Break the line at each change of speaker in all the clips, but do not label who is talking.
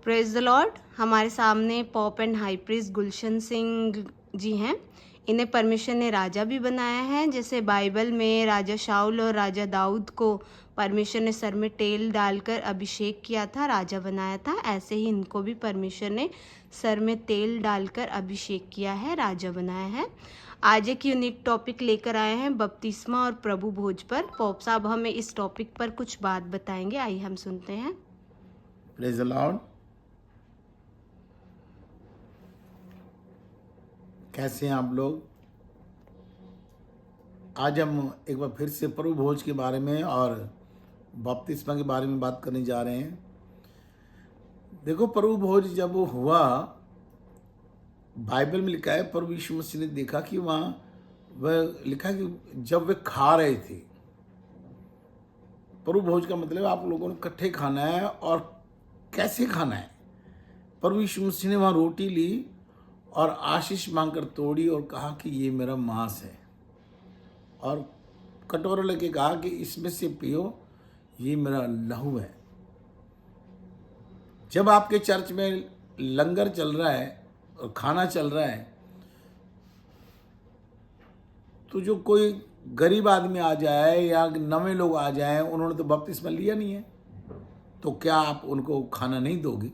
Praise the Lord. हमारे सामने pop and high priest गुलशन सिंह जी हैं। इन्हें परमेश्वर ने राजा भी बनाया है। जैसे बाइबल में राजा शाऊल और राजा दाऊद को परमेश्वर ने सर में तेल डालकर अभिषेक किया था, राजा बनाया था, ऐसे ही इनको भी परमेश्वर ने सर में तेल डालकर अभिषेक किया है, राजा बनाया है। आज एक यूनिक टॉपिक लेकर आए हैं बपतिस्मा और प्रभु भोज पर। पॉप साहब हमें इस टॉपिक पर कुछ बात बताएंगे, आइए हम सुनते हैं।
Praise the Lord. कैसे हैं आप लोग? आज हम एक बार फिर से प्रभु भोज के बारे में और बपतिस्मा के बारे में बात करने जा रहे हैं। देखो, प्रभु भोज जब वो हुआ, बाइबल में लिखा है, प्रभु यीशु मसीह ने देखा कि वहाँ वह लिखा है कि जब वे खा रहे थे। प्रभु भोज का मतलब आप लोगों ने इकट्ठे खाना है और कैसे खाना है। प्रभु यीशु मसीह ने वहाँ रोटी ली और आशीष मांगकर तोड़ी और कहा कि ये मेरा मांस है, और कटोरा लेके कहा कि इसमें से पियो, ये मेरा लहू है। जब आपके चर्च में लंगर चल रहा है और खाना चल रहा है, तो जो कोई गरीब आदमी आ जाए या नवे लोग आ जाए, उन्होंने तो बपतिस्मा लिया नहीं है, तो क्या आप उनको खाना नहीं दोगे?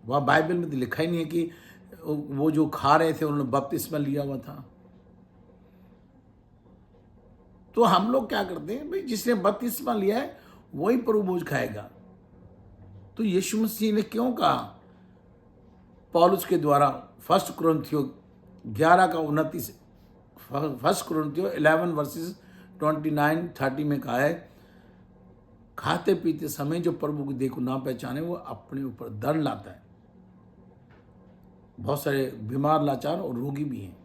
वह बाइबल में तो लिखा ही नहीं है कि वो जो खा रहे थे उन्होंने बपतिस्मा लिया हुआ था। तो हम लोग क्या करते हैं भाई, जिसने बपतिस्मा लिया है वही प्रभु भोज खाएगा। तो यीशु मसीह ने क्यों कहा पौलुस के द्वारा 1 कुरिन्थियों 11:29, 1 कुरिन्थियों 11:29-30 में कहा है, खाते पीते समय जो प्रभु की देह को ना पहचाने वो अपने ऊपर दंड लाता है। बहुत सारे बीमार, लाचार और रोगी भी हैं,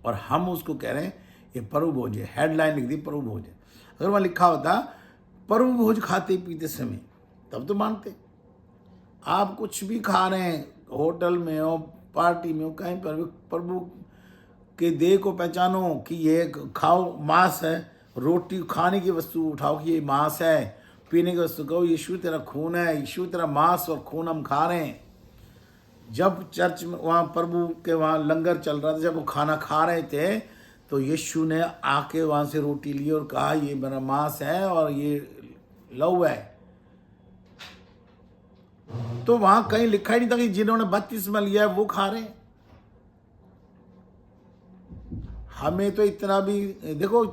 और हम उसको कह रहे हैं ये प्रभु भोज है। हेडलाइन लिख दी प्रभु भोज है। अगर वहाँ लिखा होता प्रभु भोज खाते पीते समय, तब तो मानते। आप कुछ भी खा रहे हैं, होटल में हो, पार्टी में हो, कहीं पर भी प्रभु के देह को पहचानो कि ये खाओ, मांस है। रोटी खाने की वस्तु उठाओ कि ये मांस है, पीने की वस्तु कहो यीशु तेरा खून है, यीशु तेरा मांस और खून हम खा रहे हैं। जब चर्च में वहाँ प्रभु के वहाँ लंगर चल रहा था, जब वो खाना खा रहे थे, तो यीशु ने आके वहाँ से रोटी ली और कहा ये मेरा मांस है और ये लहू है। तो वहाँ कहीं लिखा ही नहीं था कि जिन्होंने बपतिस्मा लिया है वो खा रहे हैं। हमें तो इतना भी देखो,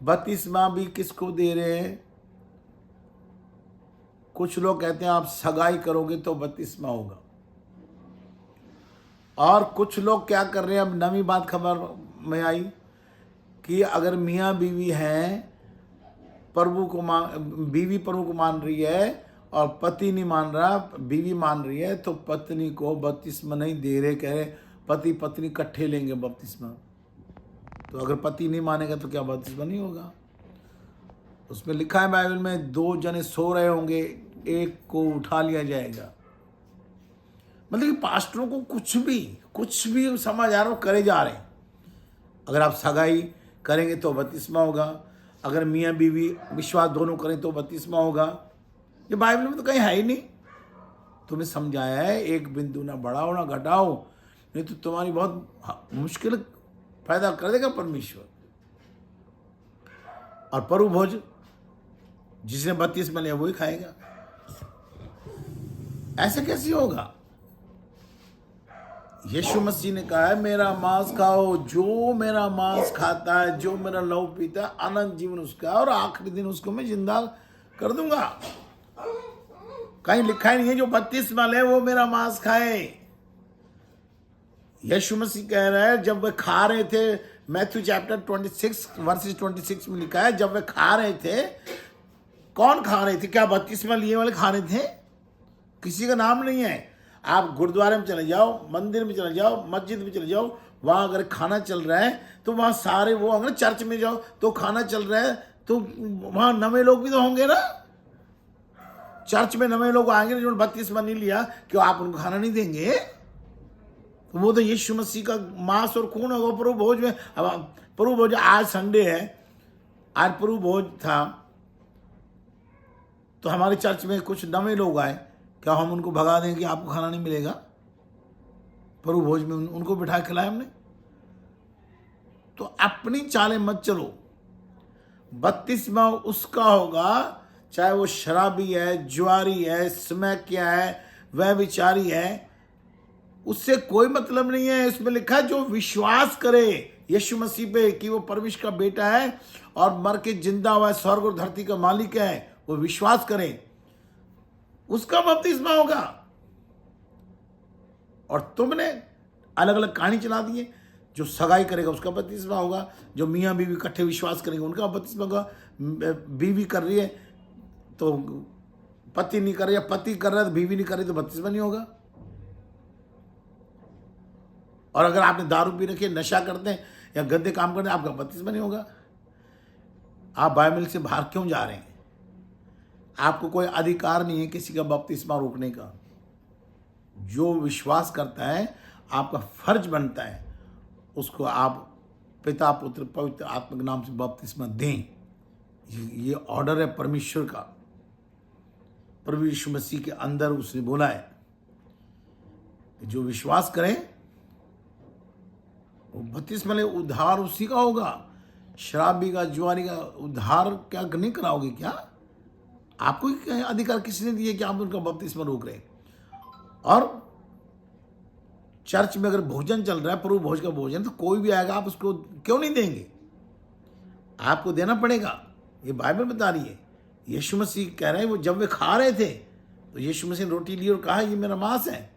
बपतिस्मा भी किसको दे रहे हैं? कुछ लोग कहते हैं आप सगाई करोगे तो बपतिस्मा होगा, और कुछ लोग क्या कर रहे हैं, अब नवी बात खबर में आई कि अगर मियाँ बीवी हैं, बीवी प्रभु को मान रही है और पति नहीं मान रहा, बीवी मान रही है, तो पत्नी को बपतिस्मा नहीं दे रहे। कह रहे पति पत्नी इकट्ठे लेंगे बपतिस्मा। तो अगर पति नहीं मानेगा तो क्या बपतिस्मा नहीं होगा? उसमें लिखा है बाइबल में, 2 जने सो रहे होंगे, एक को उठा लिया जाएगा। मतलब कि पास्टरों को कुछ भी समझ आ रहा हो, करे जा रहे हैं। अगर आप सगाई करेंगे तो बपतिस्मा होगा, अगर मियाँ बीवी विश्वास दोनों करें तो बपतिस्मा होगा। ये बाइबल में तो कहीं है ही नहीं। तुम्हें समझाया है, एक बिंदु ना बढ़ाओ ना घटाओ, नहीं तो तुम्हारी बहुत मुश्किल पैदा कर देगा परमेश्वर। और प्रभु भोज जिसने बपतिस्मा लिया वही खाएगा। ऐसे कैसे होगा? यीशु मसीह ने कहा है मेरा मांस खाओ, जो मेरा मांस खाता है, जो मेरा लहू पीता है, अनंत जीवन उसका, और आखिरी दिन उसको मैं जिंदा कर दूंगा। कहीं लिखा ही नहीं है जो बपतिस्मा ले वो मेरा मांस खाए। यीशु मसीह कह रहा है जब वे खा रहे थे, मैथ्यू चैप्टर 26:26 में लिखा है, जब वे खा रहे थे, कौन खा रहे थे? क्या बपतिस्मा लिए वाले खा रहे थे? किसी का नाम नहीं है। आप गुरुद्वारे में चले जाओ, मंदिर में चले जाओ, मस्जिद में चले जाओ, वहाँ अगर खाना चल रहा है तो वहाँ सारे वो, अगर चर्च में जाओ तो खाना चल रहा है तो वहाँ नवे लोग भी तो होंगे ना। चर्च में नवे लोग आएंगे जिन्होंने बपतिस्मा नहीं लिया, क्यों आप उनको खाना नहीं देंगे? तो वो तो यीशु मसीह का मांस और खून होगा प्रभु भोज में। अब प्रभु भोज आज संडे है, आज प्रभु भोज था, तो हमारे चर्च में कुछ नवे लोग आए, क्या हम उनको भगा दें कि आपको खाना नहीं मिलेगा? प्रभु भोज में उनको बिठा के खिलाया हमने। तो अपनी चालें मत चलो। बपतिस्मा उसका होगा, चाहे वो शराबी है, जुआरी है, स्मैकिया है, वह विचारी है, उससे कोई मतलब नहीं है। इसमें लिखा है जो विश्वास करे यीशु मसीह पे कि वो परमेश्वर का बेटा है और मर के जिंदा हुआ है, स्वर्ग और धरती का मालिक है, वो विश्वास करे, उसका बपतिस्मा होगा। और तुमने अलग अलग कहानी चला दी है। जो सगाई करेगा उसका बपतिस्मा होगा, जो मियाँ बीवी इकट्ठे विश्वास करेंगे उनका बपतिस्मा होगा। बीवी कर रही है तो पति नहीं कर रही है, पति कर रहा है तो बीवी नहीं कर रही तो बपतिस्मा नहीं होगा। और अगर आपने दारू पी रखी है, नशा करते हैं या गंदे काम करते हैं, आपका बपतिस्मा नहीं होगा। आप बाइबल से बाहर क्यों जा रहे हैं? आपको कोई अधिकार नहीं है किसी का बपतिस्मा रोकने का। जो विश्वास करता है, आपका फर्ज बनता है उसको आप पिता पुत्र पवित्र आत्मा के नाम से बपतिस्मा दें। ये ऑर्डर है परमेश्वर का। प्रभु यीशु मसीह के अंदर उसने बोला है कि जो विश्वास करें वो बपतिस्मा ले, उद्धार उसी का होगा। शराबी का, जुआरी का उद्धार क्या नहीं कराओगे क्या? आपको अधिकार किसने दिए कि आप उनका बपतिस्मा रोक रहे? और चर्च में अगर भोजन चल रहा है, प्रभु भोज का भोजन, तो कोई भी आएगा आप उसको क्यों नहीं देंगे? आपको देना पड़ेगा। ये बाइबल बता रही है। यीशु मसीह कह रहे हैं, वो जब वे खा रहे थे तो यीशु मसीह ने रोटी ली और कहा ये मेरा मांस है,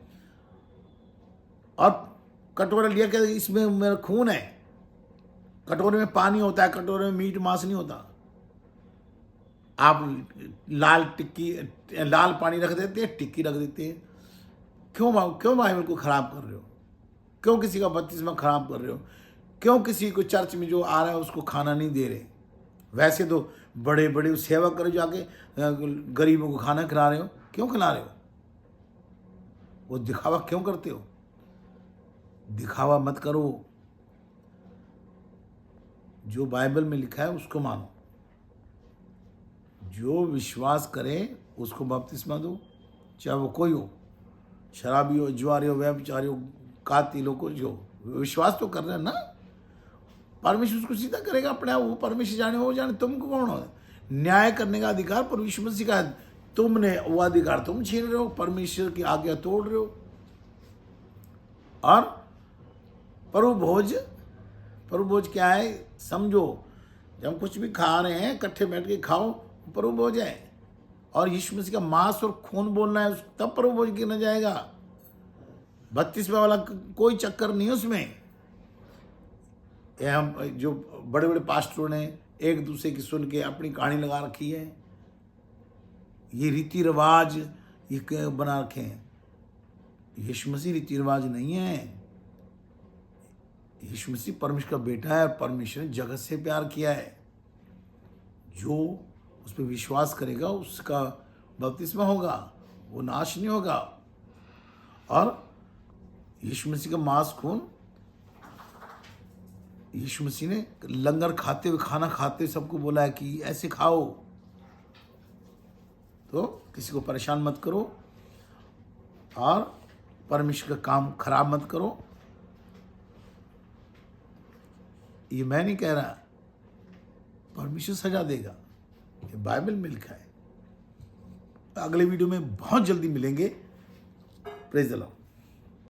और कटोरा लिया कि इसमें मेरा खून है। कटोरे में पानी होता है, कटोरे में मीट मांस नहीं होता। आप लाल पानी रख देते हैं, टिक्की रख देते हैं। क्यों बाइबल को खराब कर रहे हो? क्यों किसी का बपतिस्मा खराब कर रहे हो? क्यों किसी को चर्च में जो आ रहा है उसको खाना नहीं दे रहे? वैसे तो बड़े बड़े सेवा करो, जाके गरीबों को खाना खिला रहे हो। क्यों खिला रहे हो? वो दिखावा क्यों करते हो? दिखावा मत करो। जो बाइबल में लिखा है उसको मानो। जो विश्वास करे उसको बपतिस्मा दो, चाहे वो कोई हो, शराबी हो, जुआरी हो, व्यभिचारी हो, कातिल हो, कुछ हो। विश्वास तो कर रहे हैं ना। परमेश्वर उसको सीधा करेगा अपने आप। वो परमेश्वर जाने, वो जाने, तुमको कौन हो? न्याय करने का अधिकार परमेश्वर मसीह का है। तुमने वो अधिकार तुम छीन रहे हो, परमेश्वर की आज्ञा तोड़ रहे हो। और प्रभु भोज क्या है समझो। जब कुछ भी खा रहे हैं इकट्ठे बैठ के खाओ, प्रभु भोज है। और यीशु मसीह का मांस और खून बोलना है, तब प्रभु भोज गिना जाएगा। बपतिस्मा वाला कोई चक्कर नहीं उसमें। हम जो बड़े बड़े पास्टरों ने एक दूसरे की सुन के अपनी कहानी लगा रखी है, ये रीति रिवाज ये बना रखे हैं। यीशु मसीह रीति रिवाज नहीं है। यीशु मसीह परमेश्वर का बेटा है और परमेश्वर ने जगत से प्यार किया है। जो उस पर विश्वास करेगा उसका बपतिस्मा होगा, वो नाश नहीं होगा। और यीशु मसीह का मांस खून, यीशु मसीह ने लंगर खाते हुए, खाना खाते हुए सबको बोला है कि ऐसे खाओ। तो किसी को परेशान मत करो और परमेश्वर का काम खराब मत करो। ये मैं नहीं कह रहा, परमेश्वर सजा देगा। ये बाइबल में लिखा है। अगले वीडियो में बहुत जल्दी मिलेंगे। Praise the Lord.